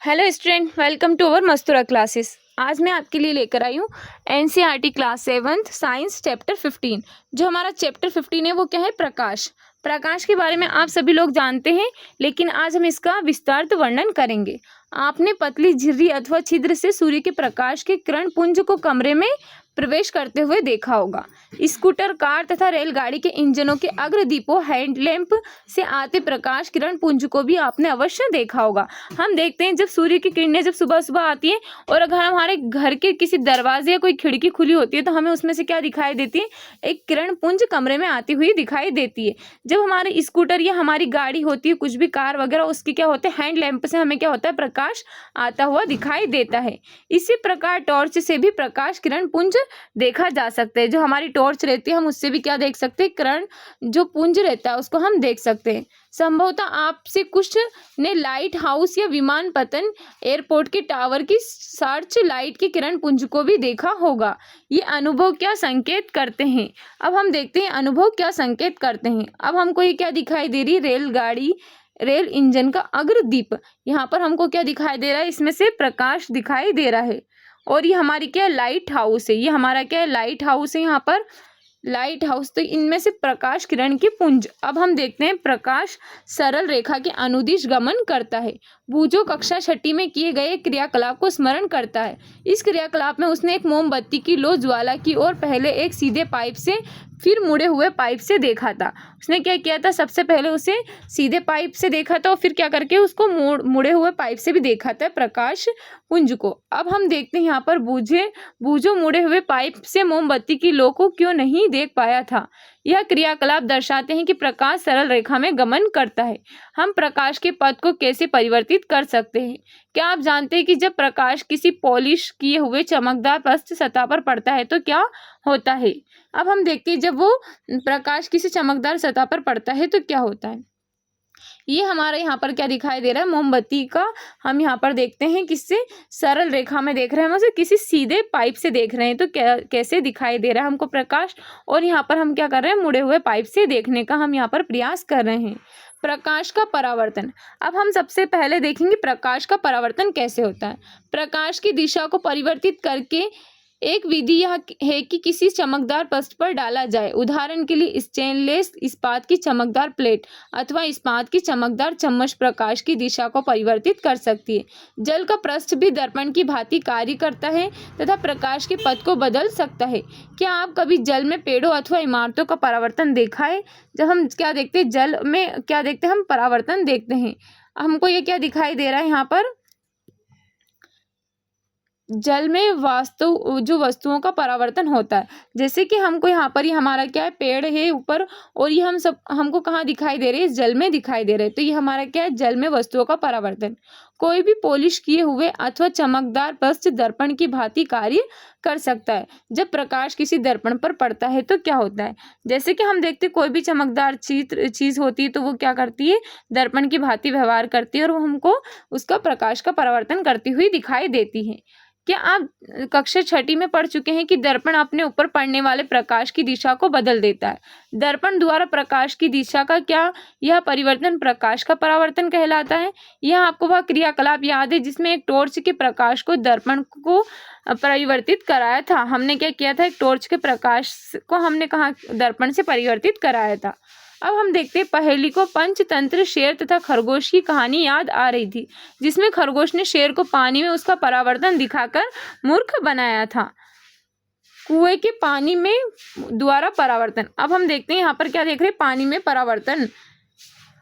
Hello student, welcome to our Mastura classes. आज मैं आपके लिए लेकर आई हूँ NCERT class 7th science chapter 15। जो हमारा चैप्टर 15 है वो क्या है? प्रकाश। प्रकाश के बारे में आप सभी लोग जानते हैं, लेकिन आज हम इसका विस्तारित वर्णन करेंगे। आपने पतली झिर्री अथवा छिद्र से सूर्य के प्रकाश के किरण पुंज को कमरे में प्रवेश करते हुए देखा होगा। स्कूटर, कार तथा रेलगाड़ी के इंजनों के अग्रदीपों, हेडलैम्प से आते प्रकाश किरण पुंज को भी आपने अवश्य देखा होगा। हम देखते हैं जब सूर्य की किरणें जब सुबह सुबह आती है और अगर हमारे घर के किसी दरवाजे या कोई खिड़की खुली होती है तो हमें उसमें से क्या दिखाई देती है? एक किरण पुंज कमरे में आती हुई दिखाई देती है। जब हमारे स्कूटर या हमारी गाड़ी होती है, कुछ भी कार वगैरह, उसके क्या होते हैं? हैंड लैंप से हमें क्या होता है? प्रकाश आता हुआ दिखाई देता है। इसी प्रकार टॉर्च से भी प्रकाश किरण पुंज देखा जा सकता है। जो हमारी टॉर्च रहती है हम उससे भी क्या देख सकते हैं? किरण जो पुंज रहता है उसको हम देख सकते हैं। संभवतः आपसे कुछ ने लाइट हाउस या विमान पतन, एयरपोर्ट के टावर की सर्च लाइट के किरण पुंज को भी देखा होगा। ये अनुभव क्या संकेत करते हैं? अब हम देखते हैं अनुभव क्या संकेत करते हैं। अब हमको ये क्या दिखाई दे रही है? रेलगाड़ी, रेल इंजन का अग्रदीप। यहाँ पर हमको क्या दिखाई दे रहा है? इसमें से प्रकाश दिखाई दे रहा है। और ये हमारी क्या है? लाइट हाउस है। ये हमारा क्या है? लाइट हाउस है। यहाँ पर लाइट हाउस, तो इनमें से प्रकाश किरण की पुंज। अब हम देखते हैं प्रकाश सरल रेखा के अनुदिश गमन करता है। बूझो कक्षा 6 में किए गए क्रियाकलाप को स्मरण करता है। इस क्रियाकलाप में उसने एक मोमबत्ती की लो ज्वाला की ओर पहले एक सीधे पाइप से फिर मुड़े हुए पाइप से देखा था। उसने क्या किया था? सबसे पहले उसे सीधे पाइप से देखा था और फिर क्या करके उसको मुड़े हुए पाइप से भी देखा था प्रकाश पुंज को। अब हम देखते हैं यहाँ पर बूझो मुड़े हुए पाइप से मोमबत्ती की लो को क्यों नहीं देख पाया था। यह क्रियाकलाप दर्शाते हैं कि प्रकाश सरल रेखा में गमन करता है। हम प्रकाश के पथ को कैसे परिवर्तित कर सकते हैं? क्या आप जानते हैं कि जब प्रकाश किसी पॉलिश किए हुए चमकदार पृष्ठ सतह पर पड़ता है तो क्या होता है? अब हम देखते हैं जब वो प्रकाश किसी चमकदार सतह पर पड़ता है तो क्या होता है। ये हमारे यहाँ पर क्या दिखाई दे रहा है? मोमबत्ती का हम यहाँ पर देखते हैं किससे? सरल रेखा में देख रहे हैं हम उसे, किसी सीधे पाइप से देख रहे हैं। तो कैसे दिखाई दे रहा है हमको प्रकाश? और यहाँ पर हम क्या कर रहे हैं? मुड़े हुए पाइप से देखने का हम यहाँ पर प्रयास कर रहे हैं। प्रकाश का परावर्तन। अब हम सबसे पहले देखेंगे प्रकाश का परावर्तन कैसे होता है। प्रकाश की दिशा को परिवर्तित करके एक विधि यह है कि किसी चमकदार पृष्ठ पर डाला जाए। उदाहरण के लिए स्टेनलेस इस्पात की चमकदार प्लेट अथवा इस्पात की चमकदार चम्मच प्रकाश की दिशा को परिवर्तित कर सकती है। जल का पृष्ठ भी दर्पण की भांति कार्य करता है तथा प्रकाश के पथ को बदल सकता है। क्या आप कभी जल में पेड़ों अथवा इमारतों का परावर्तन देखा है? जब हम क्या देखते हैं? जल में क्या देखते हैं? हम परावर्तन देखते हैं। हमको ये क्या दिखाई दे रहा है यहाँ पर? जल में जो वस्तुओं का परावर्तन होता है। जैसे कि हमको यहाँ पर ये हमारा क्या है? पेड़ है ऊपर, और ये हम सब हमको कहाँ दिखाई दे रहे हैं? जल में दिखाई दे रहे हैं। तो ये हमारा क्या है? जल में वस्तुओं का परावर्तन। कोई भी पॉलिश किए हुए अथवा चमकदार पृष्ठ दर्पण की भांति कार्य कर सकता है। जब प्रकाश किसी दर्पण पर पड़ता है तो क्या होता है? जैसे कि हम देखते हैं कोई भी चमकदार चीज होती है तो वो क्या करती है? दर्पण की भांति व्यवहार करती है और वो हमको उसका प्रकाश का परावर्तन करती हुई दिखाई देती है। क्या आप कक्षा 6 में पढ़ चुके हैं कि दर्पण अपने ऊपर पड़ने वाले प्रकाश की दिशा को बदल देता है? दर्पण द्वारा प्रकाश की दिशा का क्या यह परिवर्तन प्रकाश का परावर्तन कहलाता है? यह आपको वह क्रियाकलाप याद है जिसमें एक टॉर्च के प्रकाश को दर्पण को परिवर्तित कराया था? हमने क्या किया था? एक टॉर्च के प्रकाश को हमने कहाँ दर्पण से परिवर्तित कराया था। अब हम देखते हैं पहेली को। पंचतंत्र शेर तथा खरगोश की कहानी याद आ रही थी, जिसमें खरगोश ने शेर को पानी में उसका परावर्तन दिखाकर मूर्ख बनाया था। कुएं के पानी में द्वारा परावर्तन। अब हम देखते हैं यहाँ पर क्या देख रहे हैं? पानी में परावर्तन।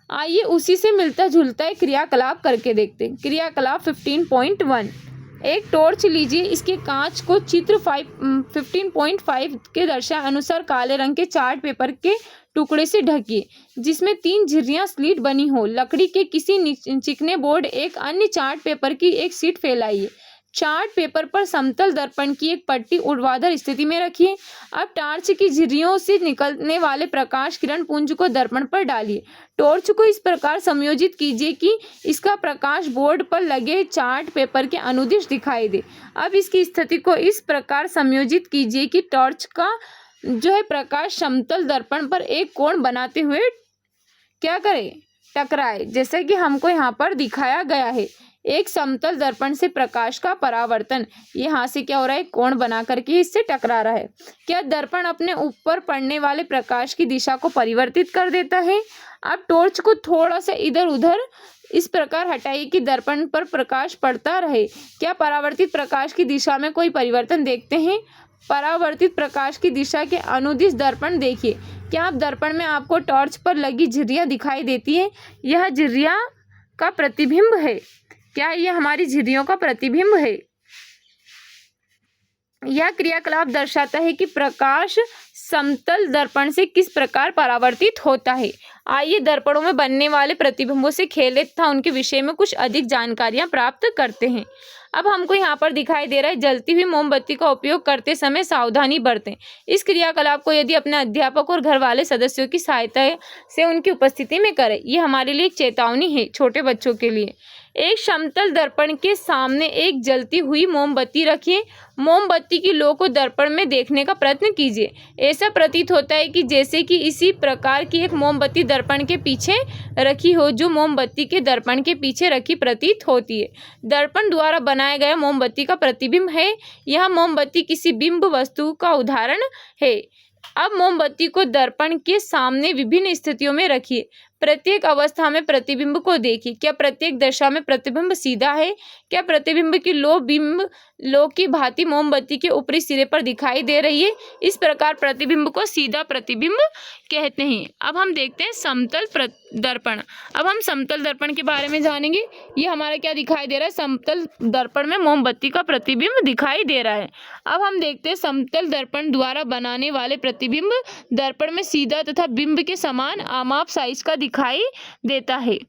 आइए उसी से मिलता जुलता एक क्रियाकलाप करके देखते हैं। क्रियाकलाप 15.1। एक टॉर्च लीजिए, इसके कांच को चित्र 15.5 के दर्शाए अनुसार काले रंग के चार्ट पेपर के टुकड़े से ढकिए, जिसमें 3 झिर्रियां स्लिट बनी हो। लकड़ी के किसी चिकने बोर्ड एक अन्य चार्ट पेपर की एक शीट फैलाइए। चार्ट पेपर पर समतल दर्पण की एक पट्टी ऊर्ध्वाधर स्थिति में रखिए। अब टॉर्च की झिर्रियों से निकलने वाले प्रकाश किरण पुंज को दर्पण पर डालिए। टॉर्च को इस प्रकार समायोजित कीजिए कि इसका प्रकाश बोर्ड पर लगे चार्ट पेपर के अनुदिश दिखाई दे। अब इसकी स्थिति को इस प्रकार समायोजित कीजिए कि टॉर्च का जो है प्रकाश समतल दर्पण पर एक कोण बनाते हुए क्या करे? टकराए, जैसे कि हमको यहाँ पर दिखाया गया है। एक समतल दर्पण से प्रकाश का परावर्तन, ये यहाँ से क्या हो रहा है, कोण बना करके इससे टकरा रहा है। क्या दर्पण अपने ऊपर पड़ने वाले प्रकाश की दिशा को परिवर्तित कर देता है। आप टॉर्च को थोड़ा सा इधर उधर इस प्रकार हटाइए कि दर्पण पर प्रकाश पड़ता रहे। क्या परावर्तित प्रकाश की दिशा में कोई परिवर्तन देखते हैं। परावर्तित प्रकाश की दिशा के अनुदिश दर्पण देखिए। क्या आप दर्पण में आपको टॉर्च पर लगी झिर्रियाँ दिखाई देती है। यह झिर्रियाँ का प्रतिबिंब है। क्या यह हमारी झिर्रियों का प्रतिबिंब है। यह क्रियाकलाप दर्शाता है कि प्रकाश समतल दर्पण से किस प्रकार परावर्तित होता है। आइए दर्पणों में बनने वाले प्रतिबिंबों से खेले तथा उनके विषय में कुछ अधिक जानकारियां प्राप्त करते हैं। अब हमको यहाँ पर दिखाई दे रहा है, जलती हुई मोमबत्ती का उपयोग करते समय सावधानी बरतें। इस क्रियाकलाप को यदि अपने अध्यापक और घर वाले सदस्यों की सहायता से उनकी उपस्थिति में करें। ये हमारे लिए एक चेतावनी है छोटे बच्चों के लिए। एक समतल दर्पण के सामने एक जलती हुई मोमबत्ती रखिए। मोमबत्ती की लौ को दर्पण में देखने का प्रयत्न कीजिए। ऐसा प्रतीत होता है कि जैसे कि इसी प्रकार की एक मोमबत्ती दर्पण के पीछे रखी हो, जो मोमबत्ती के दर्पण के पीछे रखी प्रतीत होती है। दर्पण द्वारा बनाया गया मोमबत्ती का प्रतिबिंब है। यह मोमबत्ती किसी बिंब वस्तु का उदाहरण है। अब मोमबत्ती को दर्पण के सामने विभिन्न स्थितियों में रखिए। प्रत्येक अवस्था में प्रतिबिंब को देखिए। क्या प्रत्येक दशा में प्रतिबिंब सीधा है। क्या प्रतिबिंब की लौ बिंब लौ की भांति मोमबत्ती के ऊपरी सिरे पर दिखाई दे रही है। इस प्रकार प्रतिबिंब को सीधा प्रतिबिंब कहते हैं। अब हम देखते हैं समतल दर्पण। अब हम समतल दर्पण के बारे में जानेंगे। ये हमारा क्या दिखाई दे रहा है, समतल दर्पण में मोमबत्ती का प्रतिबिंब दिखाई दे रहा है। अब हम देखते हैं समतल दर्पण द्वारा बनाने वाले प्रतिबिंब दर्पण में सीधा तथा बिंब के समान आमाप साइज का दिखाई देता है।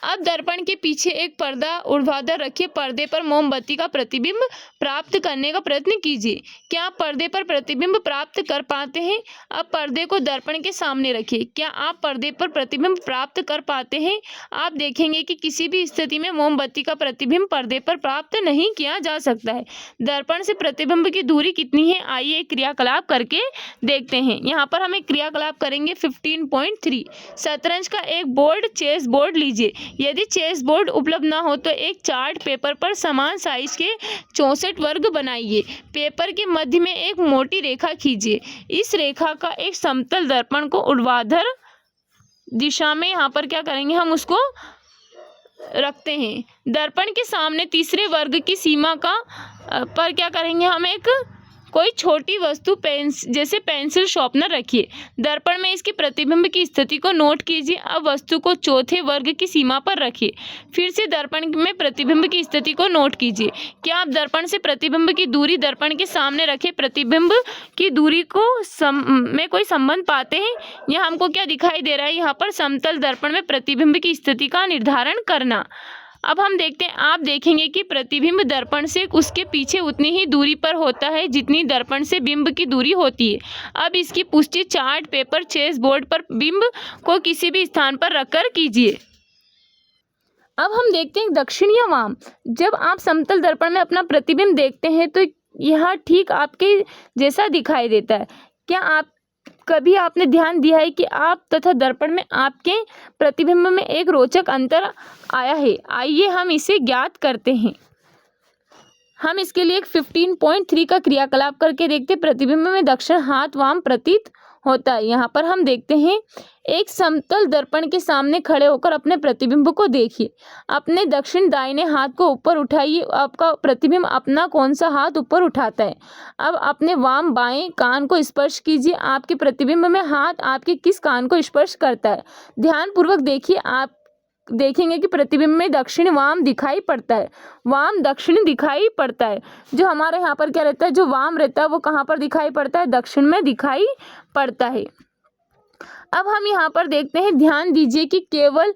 अब दर्पण के पीछे एक पर्दा ऊर्ध्वाधर रखिए। पर्दे पर मोमबत्ती का प्रतिबिंब प्राप्त करने का प्रयत्न कीजिए। क्या आप पर्दे पर प्रतिबिंब प्राप्त कर पाते हैं। अब पर्दे को दर्पण के सामने रखिए। क्या आप पर्दे पर प्रतिबिंब प्राप्त कर पाते हैं। आप देखेंगे कि किसी भी स्थिति में मोमबत्ती का प्रतिबिंब पर्दे पर प्राप्त नहीं किया जा सकता है। दर्पण से प्रतिबिंब की दूरी कितनी है, आइए एक क्रियाकलाप करके देखते हैं। यहाँ पर हम एक क्रियाकलाप करेंगे 15.3। शतरंज का एक बोर्ड चेस बोर्ड लीजिए। यदि चेस बोर्ड उपलब्ध ना हो तो एक चार्ट पेपर पर समान साइज के 64 वर्ग बनाइए। पेपर के मध्य में एक मोटी रेखा खींचिए। इस रेखा का एक समतल दर्पण को ऊर्ध्वाधर दिशा में यहाँ पर क्या करेंगे, हम उसको रखते हैं। दर्पण के सामने तीसरे वर्ग की सीमा का पर क्या करेंगे, हम एक कोई छोटी वस्तु जैसे पेंसिल शार्पनर रखिए। दर्पण में इसके प्रतिबिंब की स्थिति को नोट कीजिए। अब वस्तु को चौथे वर्ग की सीमा पर रखिए। फिर से दर्पण में प्रतिबिंब की स्थिति को नोट कीजिए। क्या आप दर्पण से प्रतिबिंब की दूरी दर्पण के सामने रखे प्रतिबिंब की दूरी को में कोई संबंध पाते हैं। यहाँ हमको क्या दिखाई दे रहा है, यहाँ पर समतल दर्पण में प्रतिबिंब की स्थिति का निर्धारण करना। अब हम देखते हैं, आप देखेंगे कि प्रतिबिंब दर्पण से उसके पीछे उतनी ही दूरी पर होता है जितनी दर्पण से बिंब की दूरी होती है। अब इसकी पुष्टि चार्ट पेपर चेस बोर्ड पर बिंब को किसी भी स्थान पर रखकर कीजिए। अब हम देखते हैं दक्षिण या वाम। जब आप समतल दर्पण में अपना प्रतिबिंब देखते हैं तो यह ठीक आपके जैसा दिखाई देता है। क्या कभी आपने ध्यान दिया है कि आप तथा दर्पण में आपके प्रतिबिंब में एक रोचक अंतर आया है। आइए हम इसे ज्ञात करते हैं। हम इसके लिए एक 15.3 का क्रियाकलाप करके देखते हैं। प्रतिबिंब में दक्षिण हाथ वाम प्रतीत होता है। यहाँ पर हम देखते हैं, एक समतल दर्पण के सामने खड़े होकर अपने प्रतिबिंब को देखिए। अपने दक्षिण दाहिने हाथ को ऊपर उठाइए। आपका प्रतिबिंब अपना कौन सा हाथ ऊपर उठाता है। अब अपने वाम बाएं कान को स्पर्श कीजिए। आपके प्रतिबिंब में हाथ आपके किस कान को स्पर्श करता है। ध्यानपूर्वक देखिए। आप देखेंगे कि प्रतिबिंब में दक्षिण वाम दिखाई पड़ता है, वाम दक्षिण दिखाई पड़ता है। जो हमारे यहाँ पर क्या रहता है, जो वाम रहता है वो कहाँ पर दिखाई पड़ता है, दक्षिण में दिखाई पड़ता है। अब हम यहाँ पर देखते हैं, ध्यान दीजिए कि केवल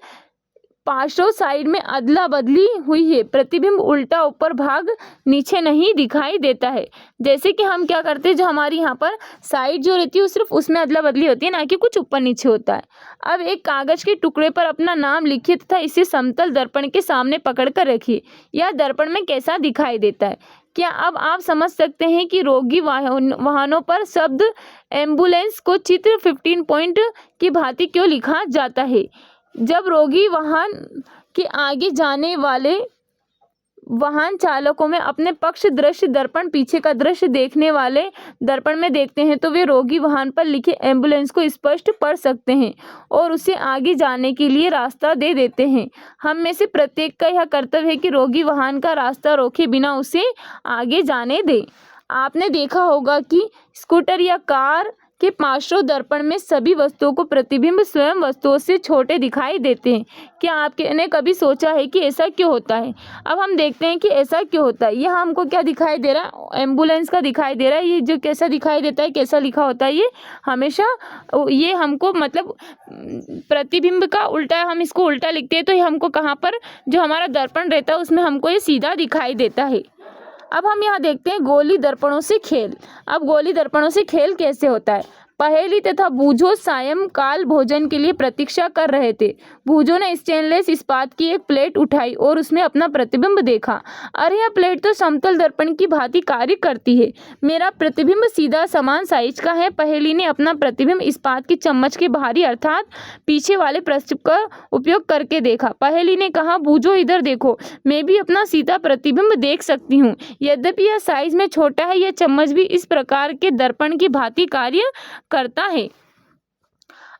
पार्श्व साइड में अदला बदली हुई है। प्रतिबिंब उल्टा ऊपर भाग नीचे नहीं दिखाई देता है। जैसे कि हम क्या करते हैं, जो हमारी यहाँ पर साइड जो रहती है वो सिर्फ उसमें अदला बदली होती है, ना कि कुछ ऊपर नीचे होता है। अब एक कागज के टुकड़े पर अपना नाम लिखिए तथा इसे समतल दर्पण के सामने पकड़ कर रखिए। यह दर्पण में कैसा दिखाई देता है। क्या अब आप समझ सकते हैं कि रोगी वाहनों पर शब्द एम्बुलेंस को चित्र 15 पॉइंट की भांति क्यों लिखा जाता है। जब रोगी वाहन के आगे जाने वाले वाहन चालकों में अपने पक्ष दृश्य दर्पण पीछे का दृश्य देखने वाले दर्पण में देखते हैं तो वे रोगी वाहन पर लिखे एम्बुलेंस को स्पष्ट पढ़ सकते हैं और उसे आगे जाने के लिए रास्ता दे देते हैं। हम में से प्रत्येक का यह कर्तव्य है कि रोगी वाहन का रास्ता रोके बिना उसे आगे जाने दे। आपने देखा होगा कि स्कूटर या कार के पार्श्व दर्पण में सभी वस्तुओं को प्रतिबिंब स्वयं वस्तुओं से छोटे दिखाई देते हैं। क्या आपने कभी सोचा है कि ऐसा क्यों होता है? अब हम देखते हैं कि ऐसा क्यों होता है। यह हमको क्या दिखाई दे रहा है? एम्बुलेंस का दिखाई दे रहा है। ये जो कैसा दिखाई देता है, कैसा लिखा होता है, ये हमेशा ये हमको मतलब प्रतिबिंब का उल्टा, हम इसको उल्टा लिखते हैं तो ये हमको कहाँ पर जो हमारा दर्पण रहता है उसमें हमको ये सीधा दिखाई देता है। अब हम यहाँ देखते हैं गोली दर्पणों से खेल। अब गोली दर्पणों से खेल कैसे होता है? पहेली तथा बूझो सायंकाल भोजन के लिए प्रतीक्षा कर रहे थे। बूझो ने स्टेनलेस इस्पात की एक प्लेट उठाई और उसमें अपना प्रतिबिंब देखा। अरे यह प्लेट तो समतल दर्पण की भांति कार्य करती है। मेरा प्रतिबिंब सीधा समान साइज का है। पहेली ने अपना प्रतिबिंब इस्पात की चम्मच के बाहरी अर्थात पीछे वाले पृष्ठ का उपयोग करके देखा। पहेली ने कहा, बूझो इधर देखो, मैं भी अपना सीधा प्रतिबिंब देख सकती हूँ। यद्यपि यह साइज में छोटा है, यह चम्मच भी इस प्रकार के दर्पण की भांति कार्य करता है।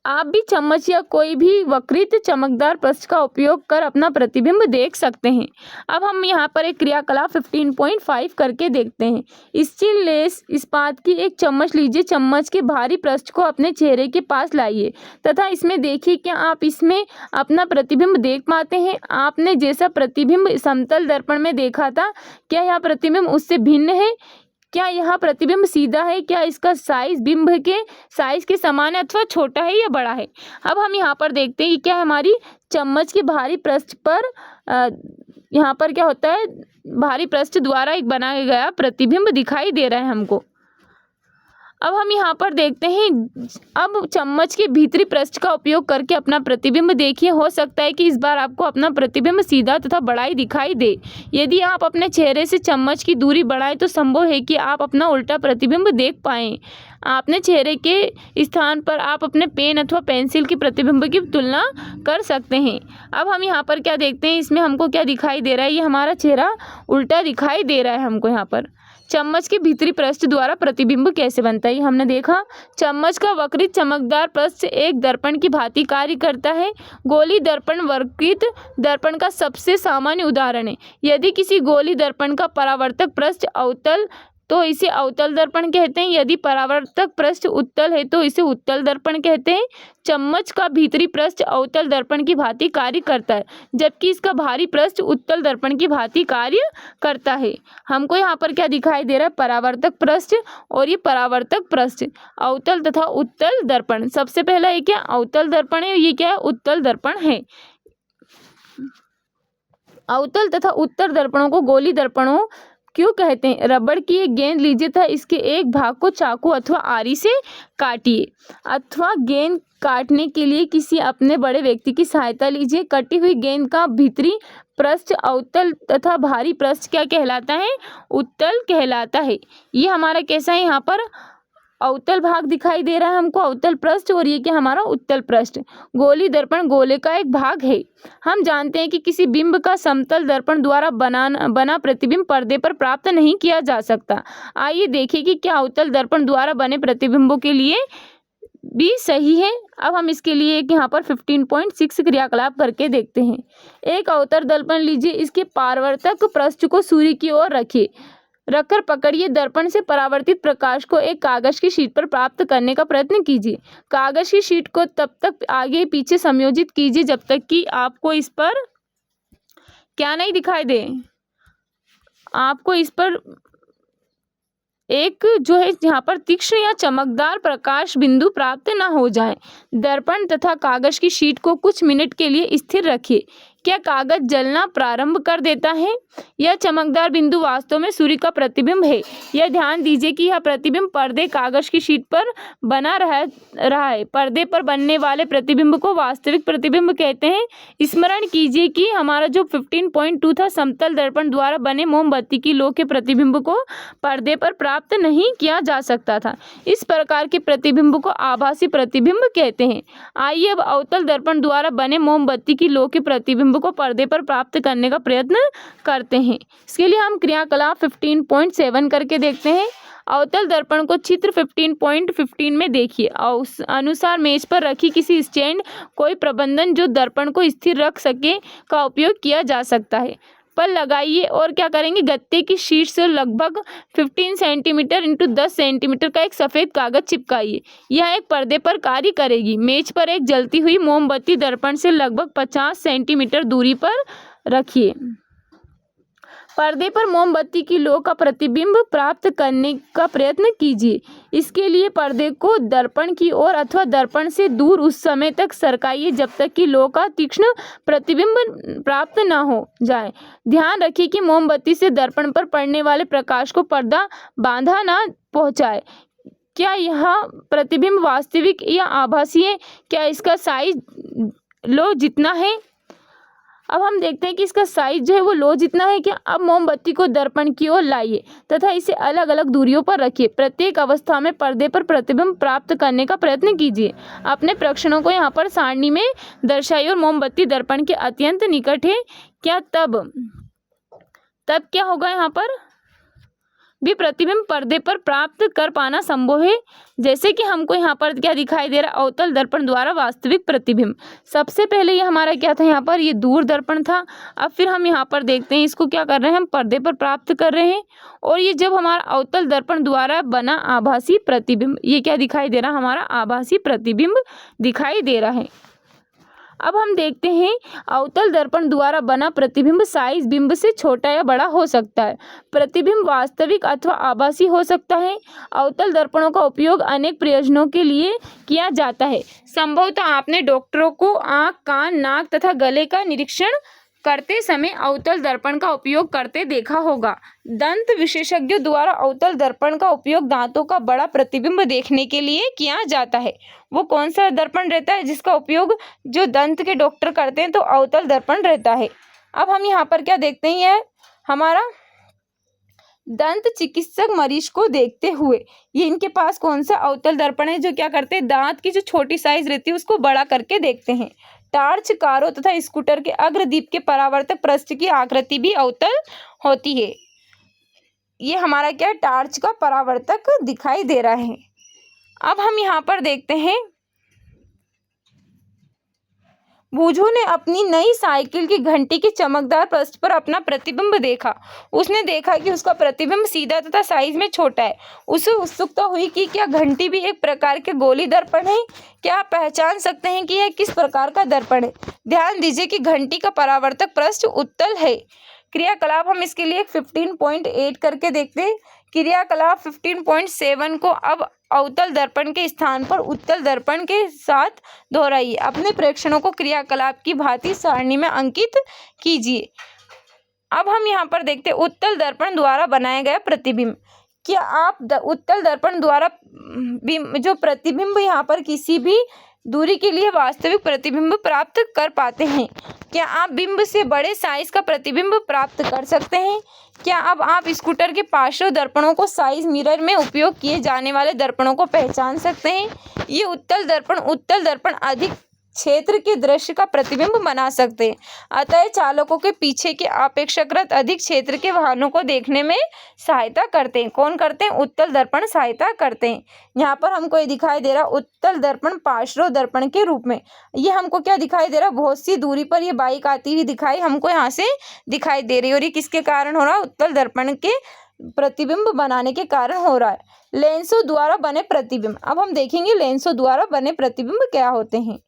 आप भी चम्मच या कोई भी वक्रित चमकदार पृष्ठ का उपयोग कर अपना प्रतिबिंब देख सकते हैं। अब हम यहाँ पर एक क्रियाकलाप 15.5 करके देखते हैं। स्टेनलेस इस्पात की एक चम्मच लीजिए। चम्मच के भारी पृष्ठ को अपने चेहरे के पास लाइए तथा इसमें देखिए क्या आप इसमें अपना प्रतिबिंब देख पाते हैं। आपने जैसा प्रतिबिंब समतल दर्पण में देखा था, क्या यह प्रतिबिंब उससे भिन्न है? क्या यह प्रतिबिंब सीधा है? क्या इसका साइज बिंब के साइज के समान है अथवा छोटा है या बड़ा है? अब हम यहाँ पर देखते हैं कि क्या हमारी चम्मच के भारी पृष्ठ पर यहाँ पर क्या होता है, भारी पृष्ठ द्वारा एक बनाया गया प्रतिबिंब दिखाई दे रहा है हमको। अब हम यहाँ पर देखते हैं, अब चम्मच के भीतरी पृष्ठ का उपयोग करके अपना प्रतिबिंब देखिए। हो सकता है कि इस बार आपको अपना प्रतिबिंब सीधा तथा बड़ा ही दिखाई दे। यदि आप अपने चेहरे से चम्मच की दूरी बढ़ाएं तो संभव है कि आप अपना उल्टा प्रतिबिंब देख पाएं। अपने चेहरे के स्थान पर आप अपने पेन अथवा पेंसिल की प्रतिबिंब की तुलना कर सकते हैं। अब हम यहाँ पर क्या देखते हैं, इसमें हमको क्या दिखाई दे रहा है, ये हमारा चेहरा उल्टा दिखाई दे रहा है हमको। यहाँ पर चम्मच के भीतरी पृष्ठ द्वारा प्रतिबिंब कैसे बनता है हमने देखा। चम्मच का वक्रित चमकदार पृष्ठ एक दर्पण की भांति कार्य करता है। गोली दर्पण वक्रित दर्पण का सबसे सामान्य उदाहरण है। यदि किसी गोली दर्पण का परावर्तक पृष्ठ अवतल तो इसे अवतल दर्पण कहते हैं। यदि परावर्तक पृष्ठ उत्तल है तो इसे उत्तल दर्पण कहते हैं। चम्मच का भीतरी पृष्ठ अवतल दर्पण की भांति कार्य करता है जबकि इसका बाहरी पृष्ठ उत्तल दर्पण की भांति कार्य करता है। हमको यहाँ पर क्या दिखाई दे रहा है, परावर्तक पृष्ठ और ये परावर्तक पृष्ठ, अवतल तथा उत्तल दर्पण। सबसे पहला ये क्या अवतल दर्पण है, ये क्या है उत्तल दर्पण है। अवतल तथा उत्तल दर्पणों को गोली दर्पणों क्यों कहते हैं? रबड़ की एक गेंद लीजिए तथा इसके एक भाग को चाकू अथवा आरी से काटिए अथवा गेंद काटने के लिए किसी अपने बड़े व्यक्ति की सहायता लीजिए। कटी हुई गेंद का भीतरी पृष्ठ अवतल तथा बाहरी पृष्ठ क्या कहलाता है, उत्तल कहलाता है। ये हमारा कैसा है, यहाँ पर अवतल भाग दिखाई दे रहा है हमको, अवतल पृष्ठ, और ये क्या हमारा उत्तल पृष्ठ। गोली दर्पण गोले का एक भाग है। हम जानते हैं कि किसी बिंब का समतल दर्पण द्वारा बना प्रतिबिंब पर्दे पर प्राप्त नहीं किया जा सकता। आइए देखें कि क्या अवतल दर्पण द्वारा बने प्रतिबिंबों के लिए भी सही है। अब हम इसके लिए एक यहाँ पर 15.6 क्रियाकलाप करके देखते हैं। एक अवतल दर्पण लीजिए, इसके परावर्तक पृष्ठ को सूर्य की ओर रखकर पकड़िए। दर्पण से परावर्तित प्रकाश को एक कागज की शीट पर प्राप्त करने का प्रयत्न कीजिए। कागज की शीट को तब तक आगे पीछे समायोजित कीजिए जब तक कि आपको इस पर क्या नहीं दिखाई दे, आपको इस पर एक जो है यहाँ पर तीक्ष्ण या चमकदार प्रकाश बिंदु प्राप्त न हो जाए। दर्पण तथा कागज की शीट को कुछ मिनट के लिए स्थिर रखिए। क्या कागज जलना प्रारंभ कर देता है? यह चमकदार बिंदु वास्तव में सूर्य का प्रतिबिंब है। यह ध्यान दीजिए कि यह प्रतिबिंब पर्दे कागज की शीट पर बना रहा है। पर्दे पर बनने वाले प्रतिबिंब को वास्तविक प्रतिबिंब कहते हैं। स्मरण कीजिए कि हमारा जो 15.2 था, समतल दर्पण द्वारा बने मोमबत्ती की लौ के प्रतिबिंब को पर्दे पर प्राप्त नहीं किया जा सकता था। इस प्रकार के प्रतिबिंब को आभासी प्रतिबिंब कहते हैं। आइए अब अवतल दर्पण द्वारा बने मोमबत्ती की लौ के प्रतिबिंब प्रतिबिंब को पर्दे पर प्राप्त करने का प्रयत्न करते हैं। इसके लिए हम क्रियाकलाप 15.7 करके देखते हैं। अवतल दर्पण को चित्र 15.15 में देखिए और उस अनुसार मेज पर रखी किसी स्टैंड कोई प्रबंधन जो दर्पण को स्थिर रख सके का उपयोग किया जा सकता है पर लगाइए और क्या करेंगे, गत्ते की शीट से लगभग 15 सेंटीमीटर इंटू 10 सेंटीमीटर का एक सफ़ेद कागज चिपकाइए। यह एक पर्दे पर कार्य करेगी। मेज पर एक जलती हुई मोमबत्ती दर्पण से लगभग 50 सेंटीमीटर दूरी पर रखिए। पर्दे पर मोमबत्ती की लौ का प्रतिबिंब प्राप्त करने का प्रयत्न कीजिए। इसके लिए पर्दे को दर्पण की ओर अथवा दर्पण से दूर उस समय तक सरकाइए जब तक कि लौ का तीक्ष्ण प्रतिबिंब प्राप्त न हो जाए। ध्यान रखिए कि मोमबत्ती से दर्पण पर पड़ने वाले प्रकाश को पर्दा बांधा ना पहुंचाए। क्या यह प्रतिबिंब वास्तविक या आभासी है? क्या इसका साइज लो जितना है? अब हम देखते हैं कि इसका साइज जो है वो लो जितना है। क्या अब मोमबत्ती को दर्पण की ओर लाइए तथा इसे अलग अलग दूरियों पर रखिए। प्रत्येक अवस्था में पर्दे पर प्रतिबिंब प्राप्त करने का प्रयत्न कीजिए। अपने प्रेक्षणों को यहाँ पर सारणी में दर्शाइए और मोमबत्ती दर्पण के अत्यंत निकट है। क्या तब क्या होगा, यहाँ पर भी प्रतिबिंब पर्दे पर प्राप्त कर पाना संभव है। जैसे कि हमको यहाँ पर क्या दिखाई दे रहा, अवतल दर्पण द्वारा वास्तविक प्रतिबिंब। सबसे पहले ये हमारा क्या था, यहाँ पर ये दूर दर्पण था। अब फिर हम यहाँ पर देखते हैं इसको क्या कर रहे हैं, हम पर्दे पर प्राप्त कर रहे हैं। और ये जब हमारा अवतल दर्पण द्वारा बना आभासी प्रतिबिंब, ये क्या दिखाई दे रहा, हमारा आभासी प्रतिबिंब दिखाई दे रहा है। अब हम देखते हैं अवतल दर्पण द्वारा बना प्रतिबिंब साइज बिंब से छोटा या बड़ा हो सकता है। प्रतिबिंब वास्तविक अथवा आभासी हो सकता है। अवतल दर्पणों का उपयोग अनेक प्रयोजनों के लिए किया जाता है। संभवतः आपने डॉक्टरों को आँख, कान, नाक तथा गले का निरीक्षण करते समय अवतल दर्पण का उपयोग करते देखा होगा। दंत विशेषज्ञों द्वारा अवतल दर्पण का उपयोग दांतों का बड़ा प्रतिबिंब देखने के लिए किया जाता है। वो कौन सा दर्पण रहता है जिसका उपयोग जो दंत के डॉक्टर करते हैं, तो अवतल दर्पण रहता है। अब हम यहाँ पर क्या देखते हैं, यह हमारा दंत चिकित्सक मरीज को देखते हुए ये इनके पास कौन सा अवतल दर्पण है जो क्या करते हैं, दांत की जो छोटी साइज रहती है उसको बड़ा करके देखते हैं। टार्च, कारों तथा स्कूटर के अग्रदीप के परावर्तक पृष्ठ की आकृति भी अवतल होती है। ये हमारा क्या, टार्च का परावर्तक दिखाई दे रहा है। अब हम यहाँ पर देखते हैं बूझो ने अपनी नई साइकिल की घंटी के चमकदार पृष्ठ पर अपना प्रतिबिंब देखा। उसने देखा कि उसका प्रतिबिंब सीधा तथा साइज में छोटा है। उसे उत्सुकता हुई कि क्या घंटी भी एक प्रकार के गोली दर्पण है। क्या आप पहचान सकते हैं कि यह किस प्रकार का दर्पण है? ध्यान दीजिए कि घंटी का परावर्तक पृष्ठ उत्तल है। क्रियाकलाप हम इसके लिए 15.8 करके देखते हैं। क्रियाकलाप 15.7 को अब अवतल दर्पण के स्थान पर उत्तल दर्पण के साथ दोहराइए। अपने प्रेक्षणों को क्रियाकलाप की भांति सारणी में अंकित कीजिए। अब हम यहाँ पर देखते हैं उत्तल दर्पण द्वारा बनाया गया प्रतिबिंब। क्या आप उत्तल दर्पण द्वारा जो प्रतिबिंब यहाँ पर किसी भी दूरी के लिए वास्तविक प्रतिबिंब प्राप्त कर पाते हैं? क्या आप बिंब से बड़े साइज का प्रतिबिंब प्राप्त कर सकते हैं? क्या अब आप स्कूटर के पार्श्व दर्पणों को साइज मिरर में उपयोग किए जाने वाले दर्पणों को पहचान सकते हैं? ये उत्तल दर्पण अधिक क्षेत्र के दृश्य का प्रतिबिंब बना सकते हैं। अतः चालकों के पीछे के अपेक्षाकृत अधिक क्षेत्र के वाहनों को देखने में सहायता करते हैं। कौन करते हैं? उत्तल दर्पण सहायता करते हैं। यहाँ पर हमको ये दिखाई दे रहा उत्तल दर्पण पार्श्व दर्पण के रूप में। ये हमको क्या दिखाई दे रहा, बहुत सी दूरी पर ये बाइक आती हुई दिखाई हमको यहाँ से दिखाई दे रही है। और ये किसके कारण हो रहा है? उत्तल दर्पण के प्रतिबिंब बनाने के कारण हो रहा है। लेंसों द्वारा बने प्रतिबिंब। अब हम देखेंगे लेंसों द्वारा बने प्रतिबिंब क्या होते हैं।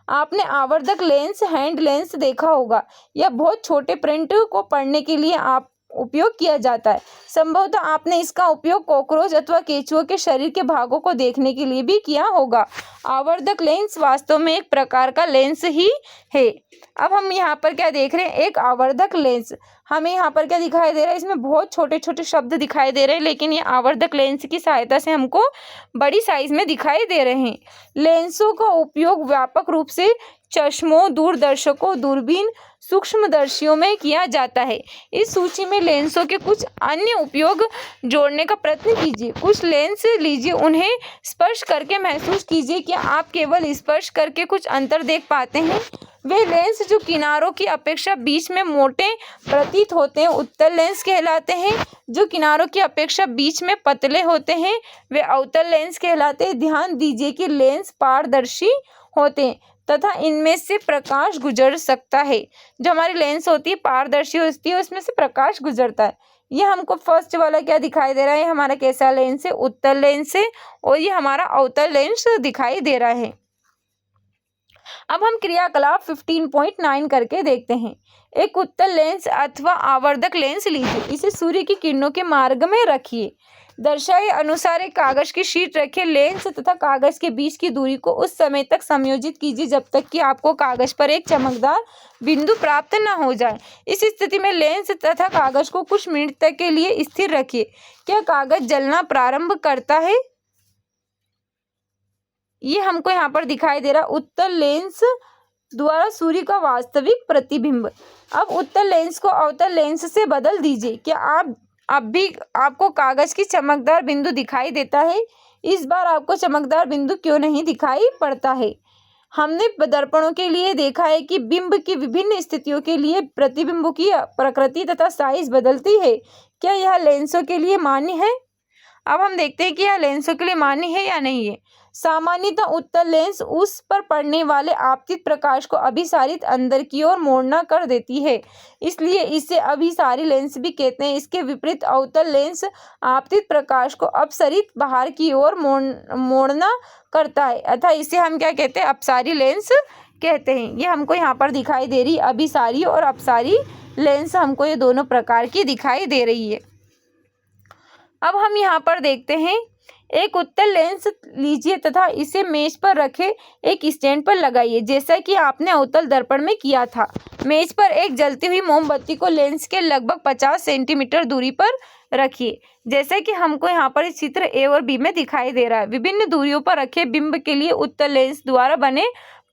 आपने आवर्धक लेंस, हैंड लेंस देखा होगा। यह बहुत छोटे प्रिंट को पढ़ने के लिए आप उपयोग किया जाता है। संभवतः आपने इसका उपयोग कॉकरोच अथवा केंचुओं के शरीर के भागों को देखने के लिए भी किया होगा। आवर्धक लेंस वास्तव में एक प्रकार का लेंस ही है। अब हम यहाँ पर क्या देख रहे हैं, एक आवर्धक लेंस। हमें यहाँ पर क्या दिखाई दे रहा है, इसमें बहुत छोटे छोटे शब्द दिखाई दे रहे हैं, लेकिन ये आवर्धक लेंस की सहायता से हमको बड़ी साइज में दिखाई दे रहे हैं। लेंसों का उपयोग व्यापक रूप से चश्मों, दूरदर्शकों, दूरबीन, सूक्ष्मदर्शियों में किया जाता है। इस सूची में लेंसों के कुछ अन्य उपयोग जोड़ने का प्रयत्न कीजिए। कुछ लेंस लीजिए, उन्हें स्पर्श करके महसूस कीजिए। क्या आप केवल स्पर्श करके कुछ अंतर देख पाते हैं? वे लेंस जो किनारों की अपेक्षा बीच में मोटे प्रतीत होते हैं उत्तल लेंस कहलाते हैं। जो किनारों की अपेक्षा बीच में पतले होते हैं वे अवतल लेंस कहलाते हैं। ध्यान दीजिए कि लेंस पारदर्शी होते हैं तथा इनमें से प्रकाश गुजर सकता है। जो हमारी लेंस होती है पारदर्शी होती है, उसमें से प्रकाश गुजरता है। ये हमको फर्स्ट वाला क्या दिखाई दे रहा है? हमारा कैसा लेंस है? उत्तल लेंस है। और ये हमारा अवतल लेंस दिखाई दे रहा है। अब हम क्रियाकलाप 15.9 करके देखते हैं। एक उत्तल लेंस अथवा आवर्धक लेंस लीजिए, इसे सूर्य की किरणों के मार्ग में रखिए। दर्शाए अनुसार एक कागज की शीट रखें। लेंस तथा कागज के बीच की दूरी को उस समय तक समायोजित कीजिए जब तक कि आपको कागज पर एक चमकदार बिंदु प्राप्त न हो जाए। इस स्थिति में लेंस तथा कागज को कुछ मिनट तक के लिए स्थिर रखिए। क्या कागज जलना प्रारंभ करता है? ये हमको यहाँ पर दिखाई दे रहा उत्तल लेंस द्वारा सूर्य का वास्तविक प्रतिबिंब। अब उत्तल लेंस को अवतल लेंस से बदल दीजिए। क्या अब भी आपको कागज की चमकदार बिंदु दिखाई देता है? इस बार आपको चमकदार बिंदु क्यों नहीं दिखाई पड़ता है? हमने दर्पणों के लिए देखा है कि बिंब की विभिन्न स्थितियों के लिए प्रतिबिंबों की प्रकृति तथा साइज बदलती है। क्या यह लेंसों के लिए मान्य है? अब हम देखते हैं कि यह लेंसों के लिए मान्य है या नहीं है। सामान्यतः उत्तल लेंस उस पर पड़ने वाले आपतित प्रकाश को अभिसारित अंदर की ओर मोड़ना कर देती है, इसलिए इसे अभिसारी लेंस भी कहते हैं। इसके विपरीत अवतल लेंस आपतित प्रकाश को अपसरित बाहर की ओर मोड़ना करता है, अतः इसे हम क्या कहते हैं? अपसारी लेंस कहते हैं। ये हमको यहाँ पर दिखाई दे रही अभिसारी और अपसारी लेंस, हमको ये दोनों प्रकार की दिखाई दे रही है। अब हम यहाँ पर देखते हैं, एक उत्तल लेंस लीजिए तथा इसे मेज पर रखे एक स्टैंड पर लगाइए, जैसा कि आपने अवतल दर्पण में किया था। मेज पर एक जलती हुई मोमबत्ती को लेंस के लगभग 50 सेंटीमीटर दूरी पर रखिए, जैसा कि हमको यहाँ पर इस चित्र ए और बी में दिखाई दे रहा है। विभिन्न दूरियों पर रखे बिंब के लिए उत्तल लेंस द्वारा बने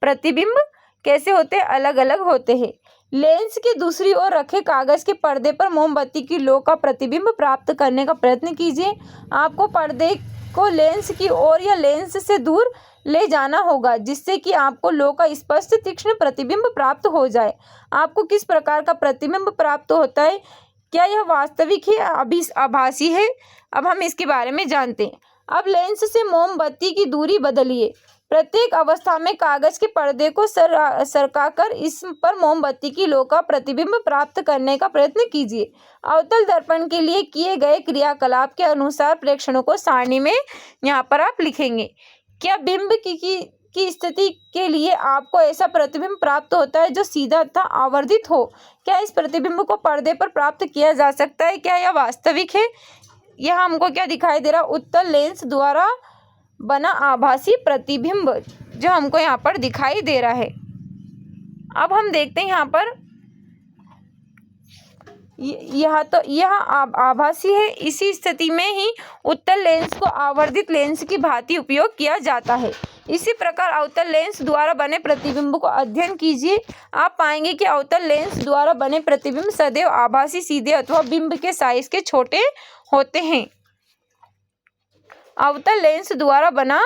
प्रतिबिंब कैसे होते हैं? अलग अलग होते हैं। लेंस की दूसरी ओर रखे कागज के पर्दे पर मोमबत्ती की लौ का प्रतिबिंब प्राप्त करने का प्रयत्न कीजिए। आपको पर्दे को लेंस की ओर या लेंस से दूर ले जाना होगा, जिससे कि आपको लौ का स्पष्ट तीक्ष्ण प्रतिबिंब प्राप्त हो जाए। आपको किस प्रकार का प्रतिबिंब प्राप्त होता है? क्या यह वास्तविक है या आभासी है? अब हम इसके बारे में जानते हैं। अब लेंस से मोमबत्ती की दूरी बदलिए। प्रत्येक अवस्था में कागज के पर्दे को सरकाकर इस पर मोमबत्ती की लौ का प्रतिबिंब प्राप्त करने का प्रयत्न कीजिए। अवतल दर्पण के लिए किए गए क्रियाकलाप के अनुसार प्रेक्षणों को सारणी में यहाँ पर आप लिखेंगे। क्या बिंब की स्थिति के लिए आपको ऐसा प्रतिबिंब प्राप्त होता है जो सीधा तथा आवर्धित हो? क्या इस प्रतिबिंब को पर्दे पर प्राप्त किया जा सकता है? क्या यह वास्तविक है? यह हमको क्या दिखाई दे रहा? उत्तल लेंस द्वारा बना आभासी प्रतिबिंब जो हमको यहाँ पर दिखाई दे रहा है। अब हम देखते हैं यहाँ पर यह आभासी है। इसी स्थिति में ही उत्तल लेंस को आवर्धित लेंस की भांति उपयोग किया जाता है। इसी प्रकार अवतल लेंस द्वारा बने प्रतिबिंब को अध्ययन कीजिए। आप पाएंगे कि अवतल लेंस द्वारा बने प्रतिबिंब सदैव आभासी, सीधे अथवा बिंब के साइज के छोटे होते हैं। अवतल लेंस द्वारा बना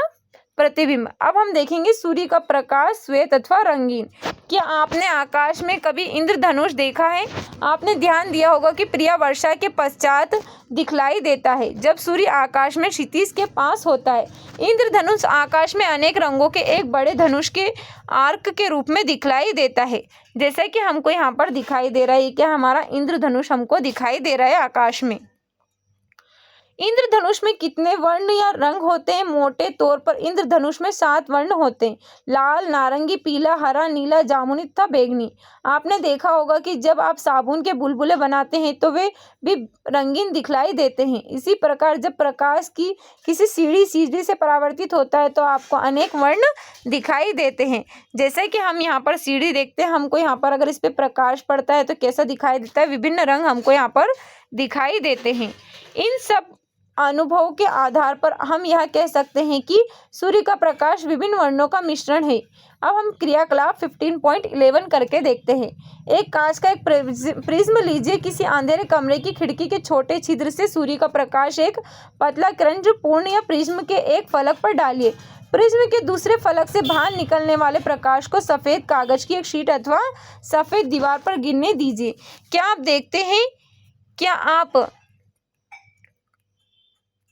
प्रतिबिंब। अब हम देखेंगे सूर्य का प्रकाश श्वेत अथवा रंगीन। क्या आपने आकाश में कभी इंद्रधनुष देखा है? आपने ध्यान दिया होगा कि प्रिया वर्षा के पश्चात दिखलाई देता है, जब सूर्य आकाश में क्षितिज के पास होता है। इंद्रधनुष आकाश में अनेक रंगों के एक बड़े धनुष के आर्क के रूप में दिखलाई देता है, जैसा कि हमको यहाँ पर दिखाई दे रहा है। क्या हमारा इंद्रधनुष हमको दिखाई दे रहा है आकाश में। इंद्रधनुष में कितने वर्ण या रंग होते हैं? मोटे तौर पर इंद्रधनुष में 7 वर्ण होते हैं: लाल, नारंगी, पीला, हरा, नीला, जामुनी तथा बैंगनी। आपने देखा होगा कि जब आप साबुन के बुलबुले बनाते हैं तो वे भी रंगीन दिखलाई देते हैं। इसी प्रकार जब प्रकाश की किसी सीढ़ी से परावर्तित होता है तो आपको अनेक वर्ण दिखाई देते हैं। जैसे कि हम यहाँ पर सीढ़ी देखते हैं, हमको यहाँ पर अगर इस पर प्रकाश पड़ता है तो कैसा दिखाई देता है? विभिन्न रंग हमको यहाँ पर दिखाई देते हैं। इन सब अनुभव के आधार पर हम यह कह सकते हैं कि सूर्य का प्रकाश विभिन्न वर्णों का मिश्रण है। अब हम क्रियाकलाप 15.11 करके देखते हैं। एक कांच का एक प्रिज्म लीजिए। किसी अंधेरे कमरे की खिड़की के छोटे छिद्र से सूर्य का प्रकाश एक पतला किरण जो पूर्ण या प्रिज्म के एक फलक पर डालिए। प्रिज्म के दूसरे फलक से बाहर निकलने वाले प्रकाश को सफेद कागज की एक शीट अथवा सफेद दीवार पर गिरने दीजिए। क्या आप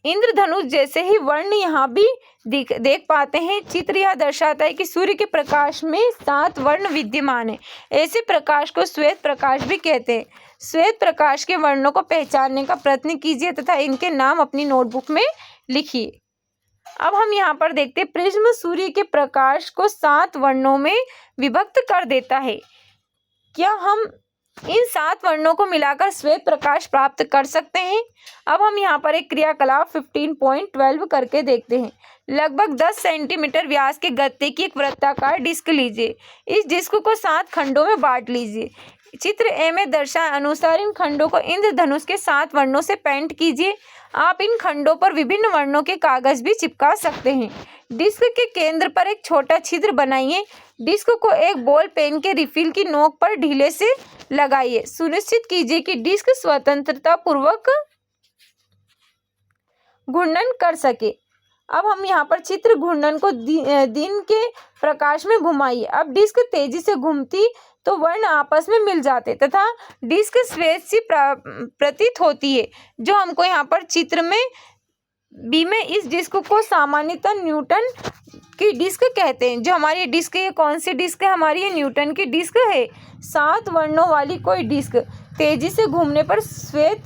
इंद्रधनुष जैसे ही वर्ण यहाँ भी देख पाते हैं? चित्र यह दर्शाता है कि सूर्य के प्रकाश में 7 वर्ण विद्यमान है। ऐसे प्रकाश को श्वेत प्रकाश भी कहते हैं। श्वेत प्रकाश के वर्णों को पहचानने का प्रयत्न कीजिए तथा इनके नाम अपनी नोटबुक में लिखिए। अब हम यहाँ पर देखते हैं, प्रिज्म सूर्य के प्रकाश को 7 वर्णों में विभक्त कर देता है। क्या हम इन 7 वर्णों को मिलाकर श्वेत प्रकाश प्राप्त कर सकते हैं? अब हम यहाँ पर एक क्रियाकलाप 15.12 करके देखते हैं। लगभग 10 सेंटीमीटर व्यास के गत्ते की एक वृत्ताकार डिस्क लीजिए। इस डिस्क को 7 खंडों में बांट लीजिए। चित्र ए में दर्शाए अनुसार इन खंडों को इंद्रधनुष के 7 वर्णों से पेंट कीजिए। आप इन खंडों पर विभिन्न वर्णों के कागज भी चिपका सकते हैं। डिस्क के केंद्र पर एक छोटा छिद्र बनाइए। डिस्क को एक बॉल पेन के रिफिल की नोक पर ढीले से लगाइए। सुनिश्चित कीजिए कि डिस्क स्वतंत्रता पूर्वक घूर्णन कर सके। अब हम यहाँ पर चित्र घूर्णन को दिन के प्रकाश में घुमाइए। अब डिस्क तेजी से घूमती तो वर्ण आपस में मिल जाते तथा डिस्क श्वेत सी प्रतीत होती है, जो हमको यहाँ पर चित्र में बी में इस डिस्क को सामान्यतः न्यूटन की डिस्क कहते हैं। जो हमारी डिस्क, ये कौन सी डिस्क है हमारी? ये न्यूटन की डिस्क है। 7 वर्णों वाली कोई डिस्क तेजी से घूमने पर श्वेत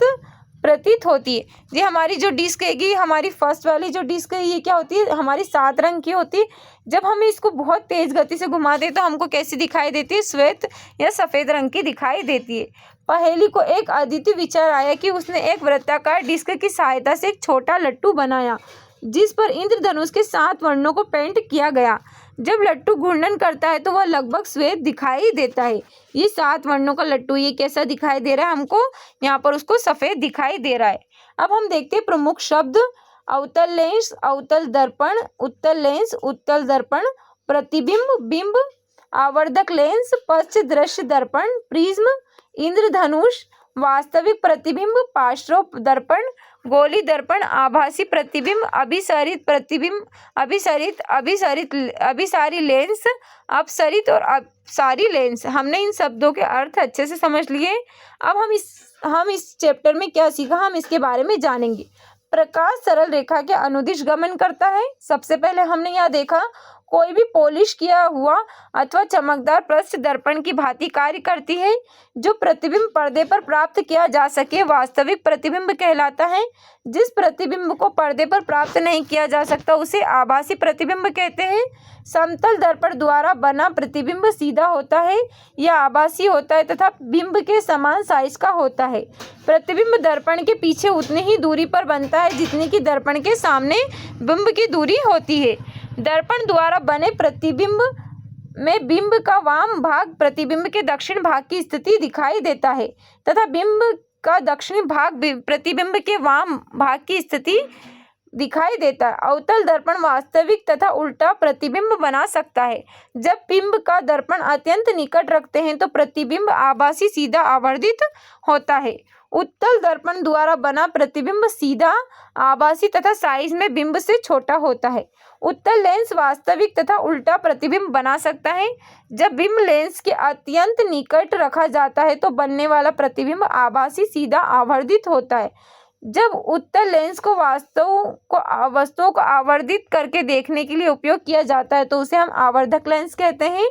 प्रतीत होती है। ये हमारी जो डिस्क है, हमारी फर्स्ट वाली जो डिस्क है, ये क्या होती है? हमारी 7 रंग की होती है। जब हम इसको बहुत तेज गति से घुमाते हैं तो हमको कैसी दिखाई देती है? श्वेत या सफ़ेद रंग की दिखाई देती है। पहेली को एक अद्वितीय विचार आया कि उसने एक वृत्ताकार डिस्क की सहायता से एक छोटा लट्टू बनाया जिस पर इंद्रधनुष के 7 वर्णों को पेंट किया गया। जब लट्टू घूर्णन करता है तो वह लगभग श्वेत दिखाई देता है। ये 7 वर्णों का लट्टू ये कैसा दिखाई दे रहा है हमको? यहाँ पर उसको सफ़ेद दिखाई दे रहा है। अब हम देखते हैं प्रमुख शब्द। अवतल लेंस, अवतल दर्पण, उत्तल लेंस, उत्तल दर्पण, प्रतिबिंब, बिंब, आवर्धक लेंस, पश्च दृश्य दर्पण, प्रिज्म, इंद्रधनुष, वास्तविक प्रतिबिंब, पार्श्व दर्पण, गोली दर्पण, आभासी प्रतिबिंब, अभिसारित प्रतिबिंब, अभिसारी लेंस, अपसरित और अपसारी लेंस। हमने इन शब्दों के अर्थ अच्छे से समझ लिए। अब हम इस चैप्टर में क्या सीखा, हम इसके बारे में जानेंगे। प्रकाश सरल रेखा के अनुदिश गमन करता है। सबसे पहले हमने यह देखा, कोई भी पॉलिश किया हुआ अथवा चमकदार पृष्ठ दर्पण की भांति कार्य करती है। जो प्रतिबिंब पर्दे पर प्राप्त किया जा सके वास्तविक प्रतिबिंब कहलाता है। जिस प्रतिबिंब को पर्दे पर प्राप्त नहीं किया जा सकता उसे आभासी प्रतिबिंब कहते हैं। समतल दर्पण द्वारा बना प्रतिबिंब सीधा होता है या आभासी होता है तथा बिंब के समान साइज का होता है। प्रतिबिंब दर्पण के पीछे उतनी ही दूरी पर बनता है जितनी कि दर्पण के सामने बिंब की दूरी होती है। दर्पण द्वारा बने प्रतिबिंब में बिंब का वाम भाग प्रतिबिंब के दक्षिण भाग की स्थिति दिखाई देता है तथा बिंब का दक्षिणी भाग प्रतिबिंब के वाम भाग की स्थिति दिखाई देता है। अवतल दर्पण वास्तविक तथा उल्टा प्रतिबिंब बना सकता है। जब बिंब का दर्पण अत्यंत निकट रखते हैं तो प्रतिबिंब आभासी सीधा आवर्धित होता है। उत्तल दर्पण द्वारा बना प्रतिबिंब सीधा, आभासी तथा साइज में बिंब से छोटा होता है। उत्तल लेंस वास्तविक तथा उल्टा प्रतिबिंब बना सकता है। जब बिंब लेंस के अत्यंत निकट रखा जाता है तो बनने वाला प्रतिबिंब आभासी सीधा आवर्धित होता है। जब उत्तल लेंस को वस्तुओं को आवर्धित करके देखने के लिए उपयोग किया जाता है तो उसे हम आवर्धक लेंस कहते हैं।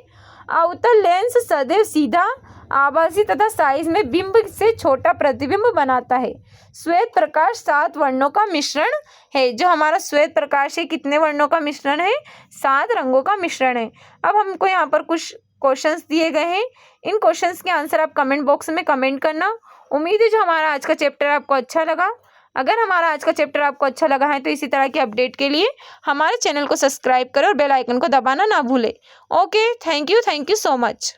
अवतल लेंस सदैव सीधा, आभासी तथा साइज में बिंब से छोटा प्रतिबिंब बनाता है। श्वेत प्रकाश 7 वर्णों का मिश्रण है। जो हमारा श्वेत प्रकाश है कितने वर्णों का मिश्रण है? 7 रंगों का मिश्रण है। अब हमको यहाँ पर कुछ क्वेश्चंस दिए गए हैं। इन क्वेश्चंस के आंसर आप कमेंट बॉक्स में कमेंट करना। उम्मीद है जो हमारा आज का चैप्टर आपको अच्छा लगा। अगर हमारा आज का चैप्टर आपको अच्छा लगा है तो इसी तरह की अपडेट के लिए हमारे चैनल को सब्सक्राइब करें और बेल आइकन को दबाना ना भूलें। Okay, thank you so much.